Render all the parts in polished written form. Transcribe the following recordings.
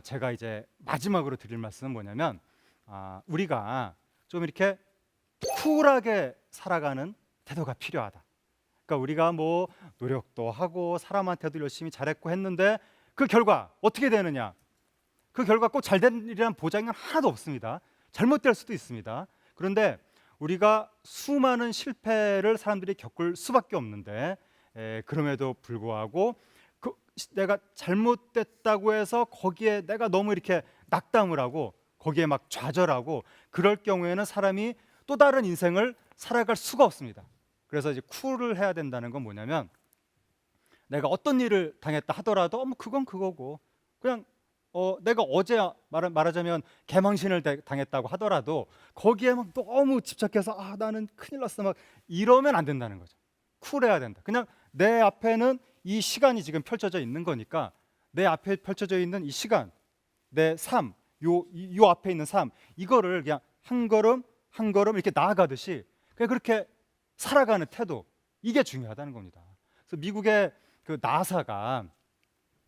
제가 이제 마지막으로 드릴 말씀은 뭐냐면 우리가 좀 이렇게 쿨하게 살아가는 태도가 필요하다. 그러니까 우리가 뭐 노력도 하고 사람한테도 열심히 잘했고 했는데 그 결과 어떻게 되느냐? 그 결과 꼭 잘 되리라는 보장은 하나도 없습니다. 잘못될 수도 있습니다. 그런데 우리가 수많은 실패를 사람들이 겪을 수밖에 없는데 그럼에도 불구하고 내가 잘못됐다고 해서 거기에 내가 너무 이렇게 낙담을 하고 거기에 막 좌절하고 그럴 경우에는 사람이 또 다른 인생을 살아갈 수가 없습니다. 그래서 이제 쿨을 해야 된다는 건 뭐냐면 내가 어떤 일을 당했다 하더라도 뭐 그건 그거고 그냥 내가 어제 말하자면 개망신을 당했다고 하더라도 거기에 막 너무 집착해서 나는 큰일 났어 막 이러면 안 된다는 거죠. 쿨해야 된다. 그냥 내 앞에는 이 시간이 지금 펼쳐져 있는 거니까 내 앞에 펼쳐져 있는 이 시간, 내 삶, 요 앞에 있는 삶 이거를 그냥 한 걸음 한 걸음 이렇게 나아가듯이 그냥 그렇게 살아가는 태도 이게 중요하다는 겁니다. 그래서 미국의 그 나사가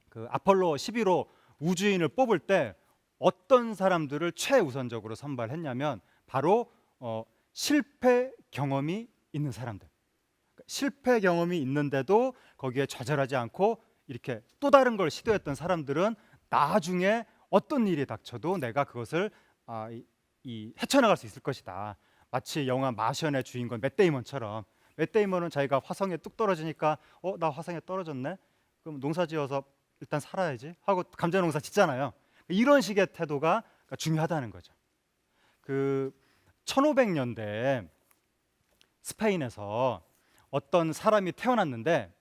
그 아폴로 11호 우주인을 뽑을 때 어떤 사람들을 최우선적으로 선발했냐면 바로 실패 경험이 있는 사람들. 실패 경험이 있는데도 거기에 좌절하지 않고 이렇게 또 다른 걸 시도했던 사람들은 나중에 어떤 일이 닥쳐도 내가 그것을 헤쳐나갈 수 있을 것이다. 마치 영화 마션의 주인공 맷 데이먼처럼 맷 데이먼은 자기가 화성에 뚝 떨어지니까 나 화성에 떨어졌네. 그럼 농사지어서 일단 살아야지 하고 감자 농사 짓잖아요. 이런 식의 태도가 중요하다는 거죠. 그 1500년대 스페인에서 어떤 사람이 태어났는데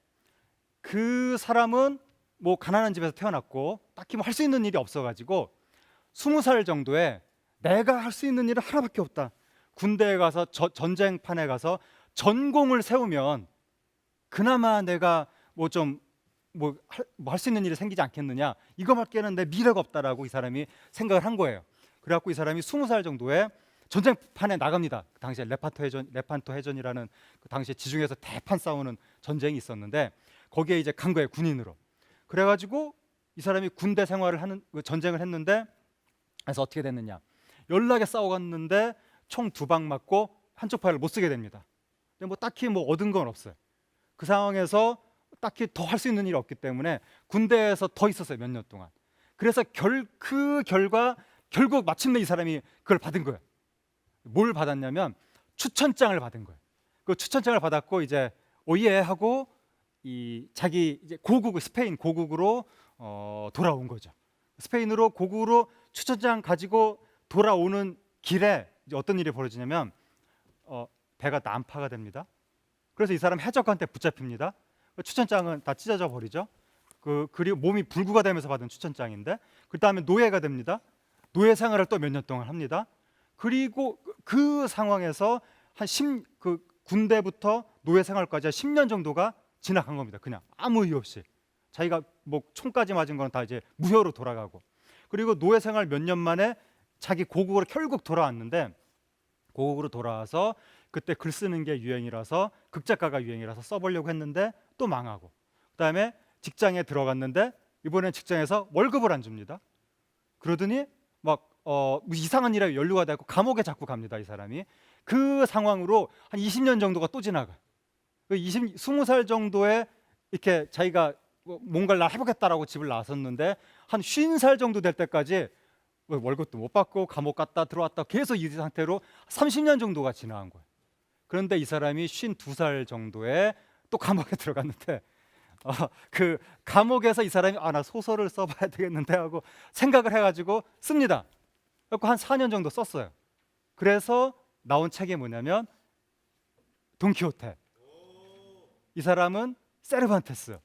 그 사람은 뭐 가난한 집에서 태어났고 딱히 뭐 할 수 있는 일이 없어가지고 20살 정도에 내가 할 수 있는 일은 하나밖에 없다. 군대에 가서 전쟁판에 가서 전공을 세우면 그나마 내가 뭐 좀 뭐 할 수 있는 일이 생기지 않겠느냐. 이거밖에는 내 미래가 없다라고 이 사람이 생각을 한 거예요. 그래갖고 이 사람이 20살 정도에 전쟁판에 나갑니다. 그 당시에 레판토 해전이라는 그 당시에 지중해에서 대판 싸우는 전쟁이 있었는데 거기에 이제 간 거예요, 군인으로. 그래가지고 이 사람이 군대 생활을 하는 전쟁을 했는데 그래서 어떻게 됐느냐? 연락에 싸워갔는데 총 2방 맞고 한쪽 팔을 못 쓰게 됩니다. 근데 뭐 딱히 뭐 얻은 건 없어요. 그 상황에서 딱히 더 할 수 있는 일이 없기 때문에 군대에서 더 있었어요, 몇 년 동안. 그래서 그 결과 결국 마침내 이 사람이 그걸 받은 거예요. 뭘 받았냐면 추천장을 받은 거예요. 그 추천장을 받았고 이제 오예 하고 자기 이제 스페인 고국으로 돌아온 거죠. 스페인으로 고국으로 추천장 가지고 돌아오는 길에 이제 어떤 일이 벌어지냐면 배가 난파가 됩니다. 그래서 이 사람 해적한테 붙잡힙니다. 추천장은 다 찢어져 버리죠. 그리고 몸이 불구가 되면서 받은 추천장인데 그 다음에 노예가 됩니다. 노예 생활을 또 몇 년 동안 합니다. 그리고 그 상황에서 그 군대부터 노예 생활까지 10년 정도가 지나간 겁니다. 그냥 아무 이유 없이 자기가 뭐 총까지 맞은 건 다 이제 무효로 돌아가고 그리고 노예 생활 몇 년 만에 자기 고국으로 결국 돌아왔는데 고국으로 돌아와서 그때 글 쓰는 게 유행이라서 극작가가 유행이라서 써보려고 했는데 또 망하고 그다음에 직장에 들어갔는데 이번엔 직장에서 월급을 안 줍니다. 그러더니 막 이상한 일에 연루가 되고 감옥에 자꾸 갑니다. 이 사람이 그 상황으로 한 20년 정도가 또 지나가. 20살 정도에 이렇게 자기가 뭔가를 나 해보겠다라고 집을 나섰는데 한 50살 정도 될 때까지 월급도 못 받고 감옥 갔다 들어왔다 계속 이 상태로 30년 정도가 지나간 거예요. 그런데 이 사람이 52살 정도에 또 감옥에 들어갔는데 그 감옥에서 이 사람이 나 소설을 써봐야 되겠는데 하고 생각을 해가지고 씁니다. 그래서 한 4년 정도 썼어요. 그래서 나온 책이 뭐냐면 돈키호테. 이 사람은 세르반테스.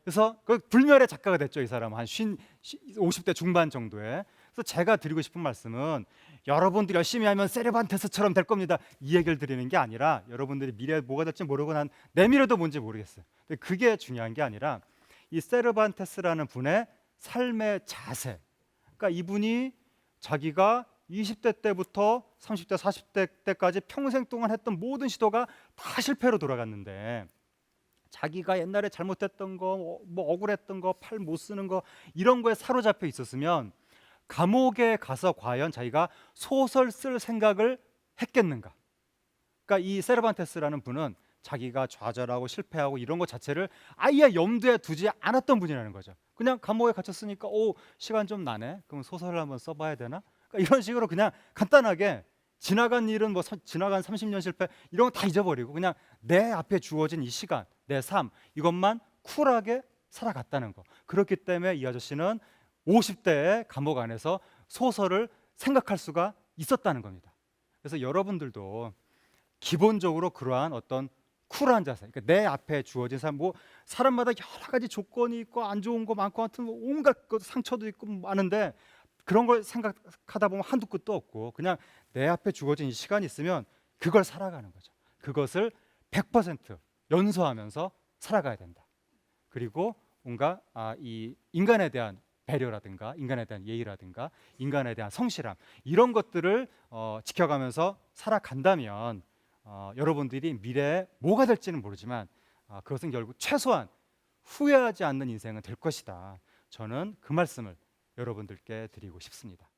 그래서 그 불멸의 작가가 됐죠. 이 사람은 한 50대 중반 정도에. 그래서 제가 드리고 싶은 말씀은 여러분들이 열심히 하면 세르반테스처럼 될 겁니다. 이 얘기를 드리는 게 아니라 여러분들이 미래에 뭐가 될지 모르고 난 내 미래도 뭔지 모르겠어요. 근데 그게 중요한 게 아니라 이 세르반테스라는 분의 삶의 자세. 그러니까 이분이 자기가 20대 때부터 30대, 40대 때까지 평생 동안 했던 모든 시도가 다 실패로 돌아갔는데 자기가 옛날에 잘못했던 거, 뭐 억울했던 거, 팔 못 쓰는 거 이런 거에 사로잡혀 있었으면 감옥에 가서 과연 자기가 소설 쓸 생각을 했겠는가? 그러니까 이 세르반테스라는 분은 자기가 좌절하고 실패하고 이런 것 자체를 아예 염두에 두지 않았던 분이라는 거죠. 그냥 감옥에 갇혔으니까 오, 시간 좀 나네. 그럼 소설을 한번 써봐야 되나? 그러니까 이런 식으로 그냥 간단하게 지나간 일은 뭐 지나간 30년 실패 이런 거 다 잊어버리고 그냥 내 앞에 주어진 이 시간, 내 삶 이것만 쿨하게 살아갔다는 거. 그렇기 때문에 이 아저씨는 50대에 감옥 안에서 소설을 생각할 수가 있었다는 겁니다. 그래서 여러분들도 기본적으로 그러한 어떤 쿨한 자세, 그러니까 내 앞에 주어진 삶, 뭐 사람마다 여러 가지 조건이 있고 안 좋은 거 많고 하여튼 온갖 것 상처도 있고 많은데 그런 걸 생각하다 보면 한두 끝도 없고 그냥 내 앞에 주어진 이 시간이 있으면 그걸 살아가는 거죠. 그것을 100% 연소하면서 살아가야 된다. 그리고 뭔가 이 인간에 대한 배려라든가 인간에 대한 예의라든가 인간에 대한 성실함 이런 것들을 지켜가면서 살아간다면 여러분들이 미래에 뭐가 될지는 모르지만 그것은 결국 최소한 후회하지 않는 인생은 될 것이다. 저는 그 말씀을 여러분들께 드리고 싶습니다.